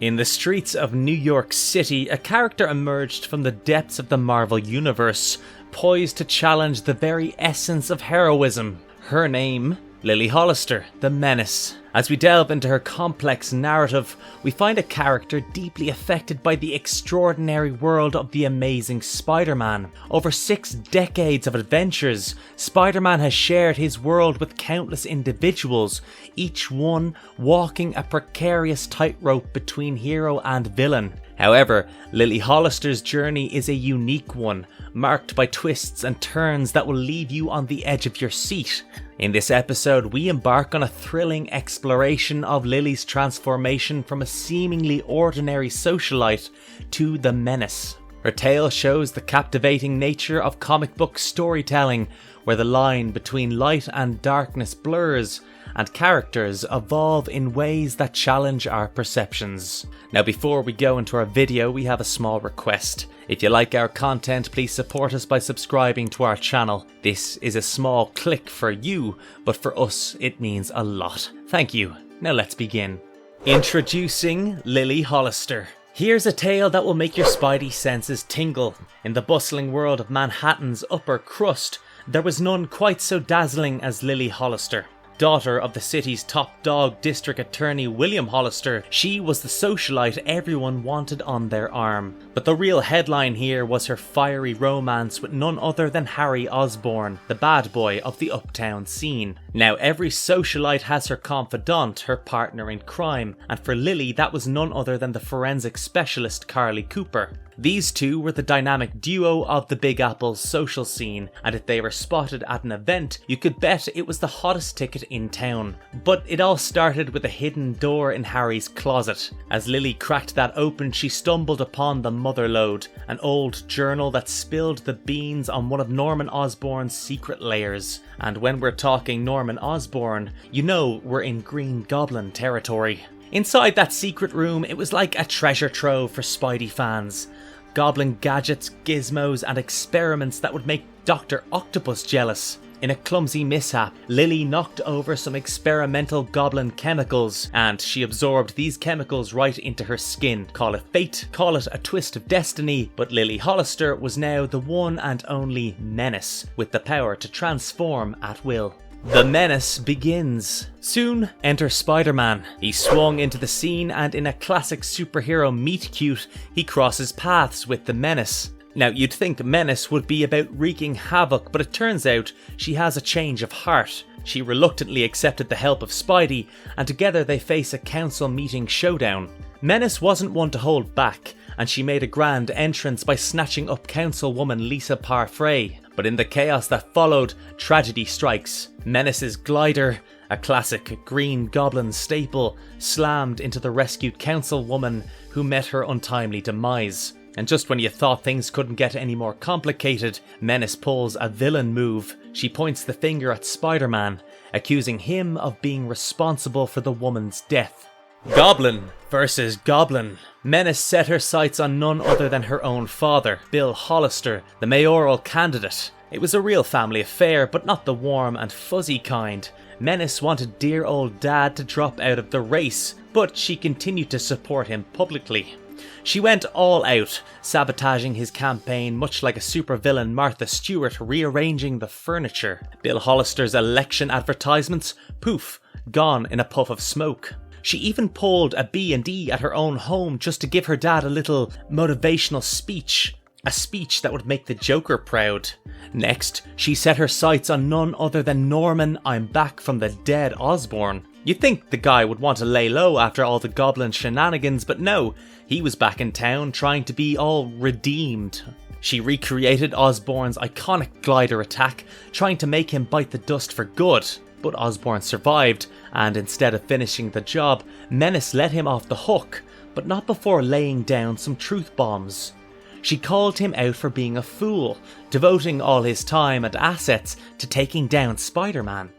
In the streets of New York City, a character emerged from the depths of the Marvel Universe, poised to challenge the very essence of heroism. Her name, Lily Hollister, the Menace. As we delve into her complex narrative, we find a character deeply affected by the extraordinary world of the amazing Spider-Man. Over 6 decades of adventures, Spider-Man has shared his world with countless individuals, each one walking a precarious tightrope between hero and villain. However, Lily Hollister's journey is a unique one, marked by twists and turns that will leave you on the edge of your seat. In this episode, we embark on a thrilling exploration of Lily's transformation from a seemingly ordinary socialite to the Menace. Her tale shows the captivating nature of comic book storytelling, where the line between light and darkness blurs, and characters evolve in ways that challenge our perceptions. Now, before we go into our video, we have a small request. If you like our content, please support us by subscribing to our channel. This is a small click for you, but for us it means a lot. Thank you. Now let's begin. Introducing Lily Hollister. Here's a tale that will make your spidey senses tingle. In the bustling world of Manhattan's upper crust, there was none quite so dazzling as Lily Hollister. Daughter of the city's top dog district attorney William Hollister, she was the socialite everyone wanted on their arm. But the real headline here was her fiery romance with none other than Harry Osborne, the bad boy of the uptown scene. Now, every socialite has her confidant, her partner in crime, and for Lily that was none other than the forensic specialist Carly Cooper. These two were the dynamic duo of the Big Apple's social scene, and if they were spotted at an event, you could bet it was the hottest ticket in town. But it all started with a hidden door in Harry's closet. As Lily cracked that open, she stumbled upon the Motherlode, an old journal that spilled the beans on one of Norman Osborn's secret layers. And when we're talking Norman Osborn, you know we're in Green Goblin territory. Inside that secret room, it was like a treasure trove for Spidey fans. Goblin gadgets, gizmos, and experiments that would make Dr. Octopus jealous. In a clumsy mishap, Lily knocked over some experimental goblin chemicals, and she absorbed these chemicals right into her skin. Call it fate, call it a twist of destiny, but Lily Hollister was now the one and only Menace, with the power to transform at will. The Menace begins. Soon, enter Spider-Man. He swung into the scene, and in a classic superhero meet-cute, he crosses paths with the Menace. Now, you'd think Menace would be about wreaking havoc, but it turns out she has a change of heart. She reluctantly accepted the help of Spidey, and together they face a council meeting showdown. Menace wasn't one to hold back, and she made a grand entrance by snatching up councilwoman Lisa Parfrey. But in the chaos that followed, tragedy strikes. Menace's glider, a classic Green Goblin staple, slammed into the rescued councilwoman who met her untimely demise. And just when you thought things couldn't get any more complicated, Menace pulls a villain move. She points the finger at Spider-Man, accusing him of being responsible for the woman's death. Goblin versus Goblin. Menace set her sights on none other than her own father, Bill Hollister, the mayoral candidate. It was a real family affair, but not the warm and fuzzy kind. Menace wanted dear old dad to drop out of the race, but she continued to support him publicly. She went all out, sabotaging his campaign much like a supervillain Martha Stewart rearranging the furniture. Bill Hollister's election advertisements, poof, gone in a puff of smoke. She even pulled a B&E at her own home just to give her dad a little motivational speech. A speech that would make the Joker proud. Next, she set her sights on none other than Norman I'm back from the dead Osborne. You'd think the guy would want to lay low after all the Goblin shenanigans, but no, he was back in town trying to be all redeemed. She recreated Osborne's iconic glider attack, trying to make him bite the dust for good. But Osborne survived, and instead of finishing the job, Menace let him off the hook, but not before laying down some truth bombs. She called him out for being a fool, devoting all his time and assets to taking down Spider-Man.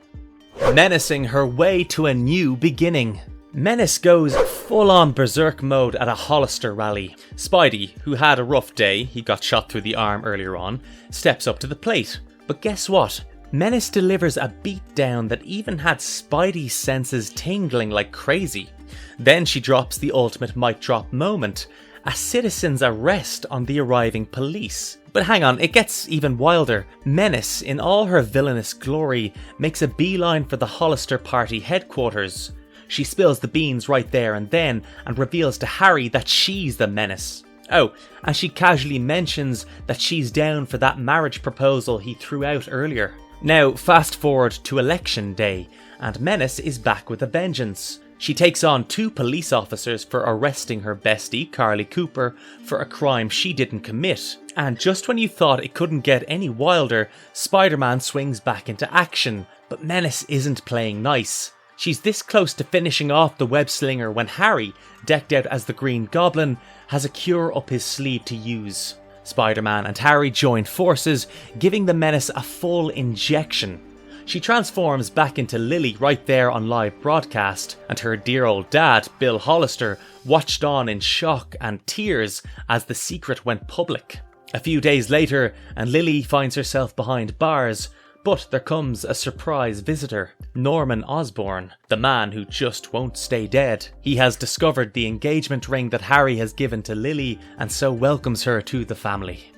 Menacing her way to a new beginning. Menace goes full-on berserk mode at a Hollister rally. Spidey, who had a rough day, he got shot through the arm earlier on, steps up to the plate. But guess what? Menace delivers a beatdown that even had Spidey's senses tingling like crazy. Then she drops the ultimate mic drop moment, a citizen's arrest on the arriving police. But hang on, it gets even wilder. Menace, in all her villainous glory, makes a beeline for the Hollister party headquarters. She spills the beans right there and then, and reveals to Harry that she's the Menace. Oh, and she casually mentions that she's down for that marriage proposal he threw out earlier. Now, fast forward to election day, and Menace is back with a vengeance. She takes on 2 police officers for arresting her bestie, Carly Cooper, for a crime she didn't commit. And just when you thought it couldn't get any wilder, Spider-Man swings back into action. But Menace isn't playing nice. She's this close to finishing off the web slinger when Harry, decked out as the Green Goblin, has a cure up his sleeve to use. Spider-Man and Harry join forces, giving the Menace a full injection. She transforms back into Lily right there on live broadcast, and her dear old dad, Bill Hollister, watched on in shock and tears as the secret went public. A few days later, and Lily finds herself behind bars, but there comes a surprise visitor, Norman Osborne, the man who just won't stay dead. He has discovered the engagement ring that Harry has given to Lily, and so welcomes her to the family.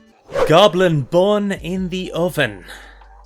Goblin bun in the oven.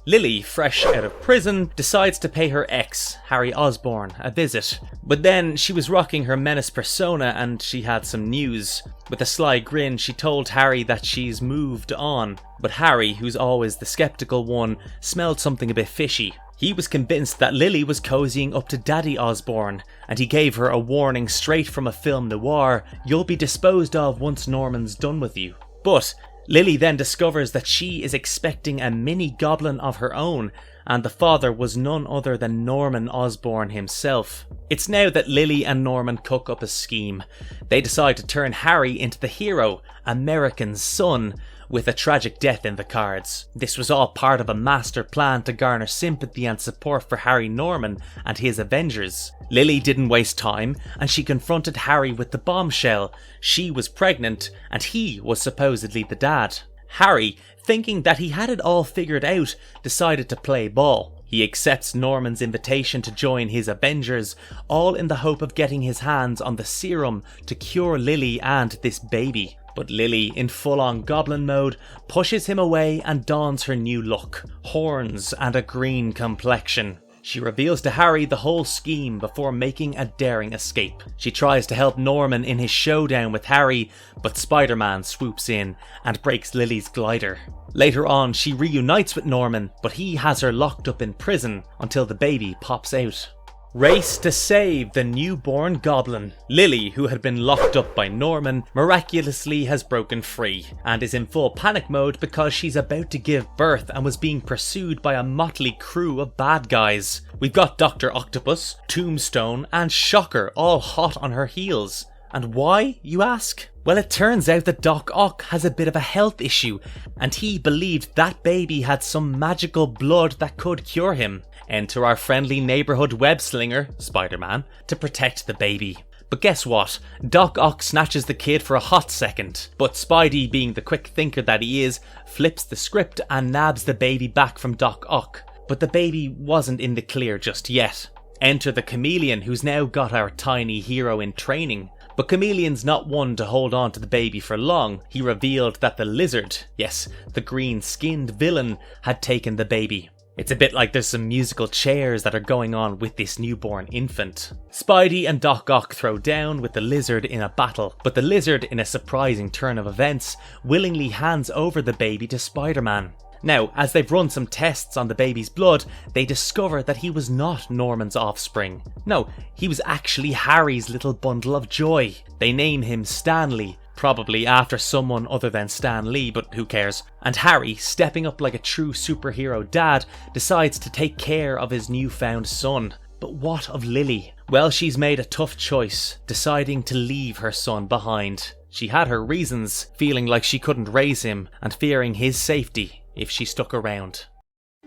Lily, fresh out of prison, decides to pay her ex, Harry Osborne, a visit. But then she was rocking her Menace persona and she had some news. With a sly grin, she told Harry that she's moved on. But Harry, who's always the skeptical one, smelled something a bit fishy. He was convinced that Lily was cozying up to Daddy Osborne, and he gave her a warning straight from a film noir: "You'll be disposed of once Norman's done with you." But Lily then discovers that she is expecting a mini goblin of her own, and the father was none other than Norman Osborne himself. It's now that Lily and Norman cook up a scheme. They decide to turn Harry into the hero, American's son, with a tragic death in the cards. This was all part of a master plan to garner sympathy and support for Harry Norman and his Avengers. Lily didn't waste time, and she confronted Harry with the bombshell. She was pregnant, and he was supposedly the dad. Harry, thinking that he had it all figured out, decided to play ball. He accepts Norman's invitation to join his Avengers, all in the hope of getting his hands on the serum to cure Lily and this baby. But Lily, in full-on goblin mode, pushes him away and dons her new look: horns and a green complexion. She reveals to Harry the whole scheme before making a daring escape. She tries to help Norman in his showdown with Harry, but Spider-Man swoops in and breaks Lily's glider. Later on, she reunites with Norman, but he has her locked up in prison until the baby pops out. Race to save the newborn goblin. Lily, who had been locked up by Norman, miraculously has broken free, and is in full panic mode because she's about to give birth and was being pursued by a motley crew of bad guys. We've got Dr. Octopus, Tombstone, and Shocker all hot on her heels. And why, you ask? Well, it turns out that Doc Ock has a bit of a health issue, and he believed that baby had some magical blood that could cure him. Enter our friendly neighbourhood web slinger, Spider-Man, to protect the baby. But guess what? Doc Ock snatches the kid for a hot second, but Spidey, being the quick thinker that he is, flips the script and nabs the baby back from Doc Ock. But the baby wasn't in the clear just yet. Enter the Chameleon, who's now got our tiny hero in training. But Chameleon's not one to hold on to the baby for long. He revealed that the Lizard, yes, the green-skinned villain, had taken the baby. It's a bit like there's some musical chairs that are going on with this newborn infant. Spidey and Doc Ock throw down with the Lizard in a battle, but the Lizard, in a surprising turn of events, willingly hands over the baby to Spider-Man. Now, as they've run some tests on the baby's blood, they discover that he was not Norman's offspring. No, he was actually Harry's little bundle of joy. They name him Stanley, probably after someone other than Stan Lee, but who cares? And Harry, stepping up like a true superhero dad, decides to take care of his newfound son. But what of Lily? Well, she's made a tough choice, deciding to leave her son behind. She had her reasons, feeling like she couldn't raise him and fearing his safety if she stuck around.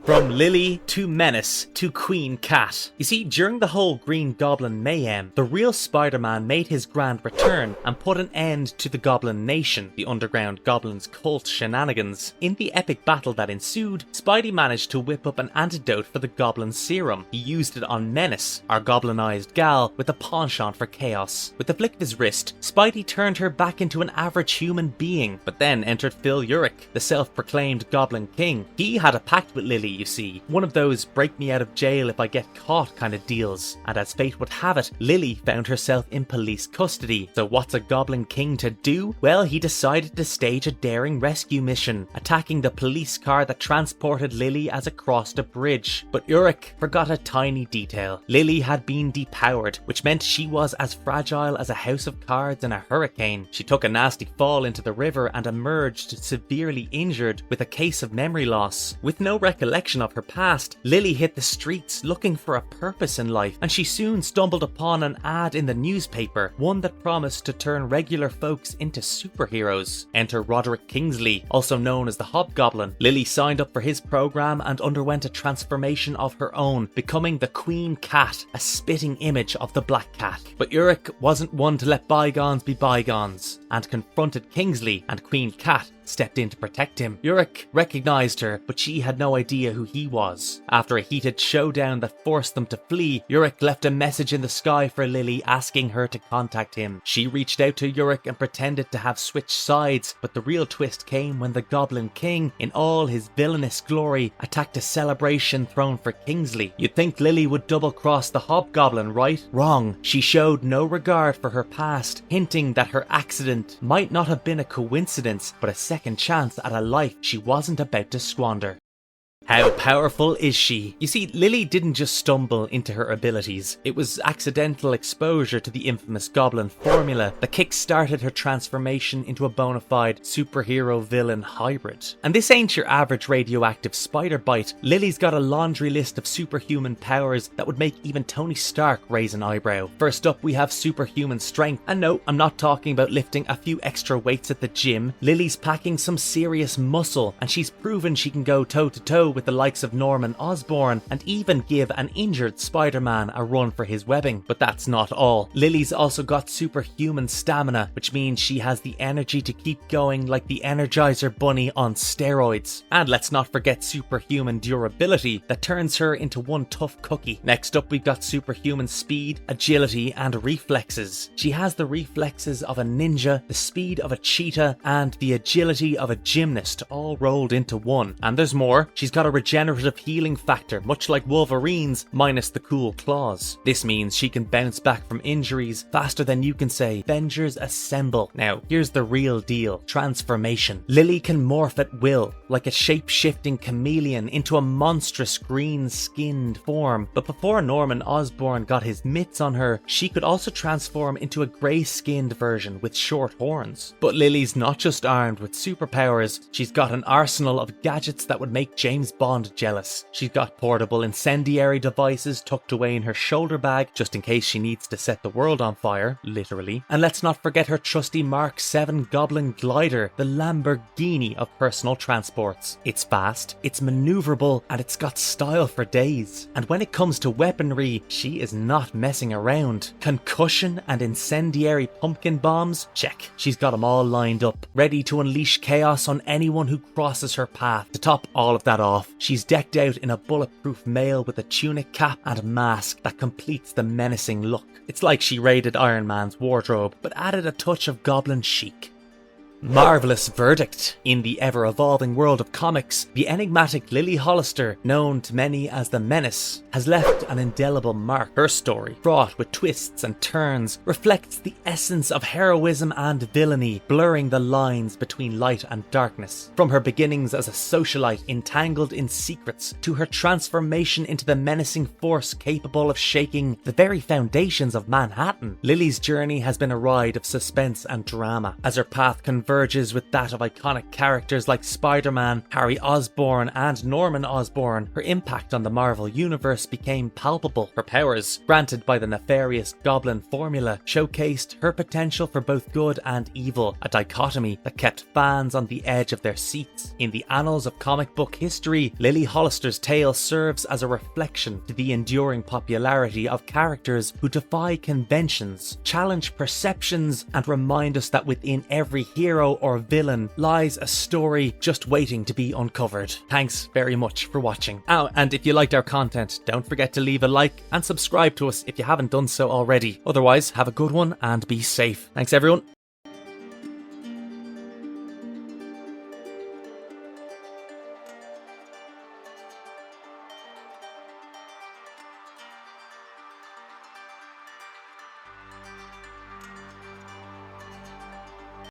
From Lily to Menace to Queen Cat. You see, during the whole Green Goblin mayhem, the real Spider-Man made his grand return and put an end to the Goblin Nation, the underground Goblin's cult shenanigans. In the epic battle that ensued, Spidey managed to whip up an antidote for the Goblin serum. He used it on Menace, our goblinized gal with a penchant for chaos. With the flick of his wrist, Spidey turned her back into an average human being, but then entered Phil Urich, the self-proclaimed Goblin King. He had a pact with Lily, you see, one of those break me out of jail if I get caught kind of deals, and as fate would have it, Lily found herself in police custody. So what's a Goblin King to do? Well, he decided to stage a daring rescue mission, attacking the police car that transported Lily as it crossed a bridge. But Urich forgot a tiny detail. Lily had been depowered, which meant she was as fragile as a house of cards in a hurricane. She took a nasty fall into the river and emerged severely injured with a case of memory loss. With no recollection of her past, Lily hit the streets looking for a purpose in life, and she soon stumbled upon an ad in the newspaper, one that promised to turn regular folks into superheroes. Enter Roderick Kingsley, also known as the Hobgoblin. Lily signed up for his program and underwent a transformation of her own, becoming the Queen Cat, a spitting image of the Black Cat. But Urich wasn't one to let bygones be bygones, and confronted Kingsley, and Queen Cat stepped in to protect him. Urich recognized her, but she had no idea who he was. After a heated showdown that forced them to flee, Urich left a message in the sky for Lily asking her to contact him. She reached out to Urich and pretended to have switched sides, but the real twist came when the Goblin King, in all his villainous glory, attacked a celebration thrown for Kingsley. You'd think Lily would double-cross the Hobgoblin, right? Wrong. She showed no regard for her past, hinting that her accident might not have been a coincidence, but a second chance at a life she wasn't about to squander. How powerful is she? You see, Lily didn't just stumble into her abilities. It was accidental exposure to the infamous Goblin formula that kick-started her transformation into a bona fide superhero-villain hybrid. And this ain't your average radioactive spider bite. Lily's got a laundry list of superhuman powers that would make even Tony Stark raise an eyebrow. First up, we have superhuman strength. And no, I'm not talking about lifting a few extra weights at the gym. Lily's packing some serious muscle, and she's proven she can go toe-to-toe with the likes of Norman Osborne and even give an injured Spider-Man a run for his webbing. But that's not all. Lily's also got superhuman stamina, which means she has the energy to keep going like the Energizer Bunny on steroids. And let's not forget superhuman durability that turns her into one tough cookie. Next up, we've got superhuman speed, agility, and reflexes. She has the reflexes of a ninja, the speed of a cheetah, and the agility of a gymnast all rolled into one. And there's more. She's got a regenerative healing factor, much like Wolverine's, minus the cool claws. This means she can bounce back from injuries faster than you can say, "Avengers assemble." Now, here's the real deal. Transformation. Lily can morph at will, like a shape-shifting chameleon, into a monstrous green-skinned form. But before Norman Osborne got his mitts on her, she could also transform into a grey-skinned version with short horns. But Lily's not just armed with superpowers, she's got an arsenal of gadgets that would make James Bond jealous. She's got portable incendiary devices tucked away in her shoulder bag, just in case she needs to set the world on fire, literally. And let's not forget her trusty Mark 7 Goblin glider, the Lamborghini of personal transports. It's fast, it's maneuverable, and it's got style for days. And when it comes to weaponry, she is not messing around. Concussion and incendiary pumpkin bombs? Check. She's got them all lined up, ready to unleash chaos on anyone who crosses her path. To top all of that off, she's decked out in a bulletproof mail with a tunic cap and mask that completes the menacing look. It's like she raided Iron Man's wardrobe, but added a touch of goblin chic. Marvelous verdict. In the ever-evolving world of comics, the enigmatic Lily Hollister, known to many as the Menace, has left an indelible mark. Her story, fraught with twists and turns, reflects the essence of heroism and villainy, blurring the lines between light and darkness. From her beginnings as a socialite entangled in secrets, to her transformation into the menacing force capable of shaking the very foundations of Manhattan, Lily's journey has been a ride of suspense and drama, as her path converges converges with that of iconic characters like Spider-Man, Harry Osborne, and Norman Osborn, her impact on the Marvel Universe became palpable. Her powers, granted by the nefarious Goblin formula, showcased her potential for both good and evil, a dichotomy that kept fans on the edge of their seats. In the annals of comic book history, Lily Hollister's tale serves as a reflection to the enduring popularity of characters who defy conventions, challenge perceptions, and remind us that within every hero or villain lies a story just waiting to be uncovered. Thanks very much for watching. Oh, and if you liked our content, don't forget to leave a like and subscribe to us if you haven't done so already. Otherwise, have a good one and be safe. Thanks everyone.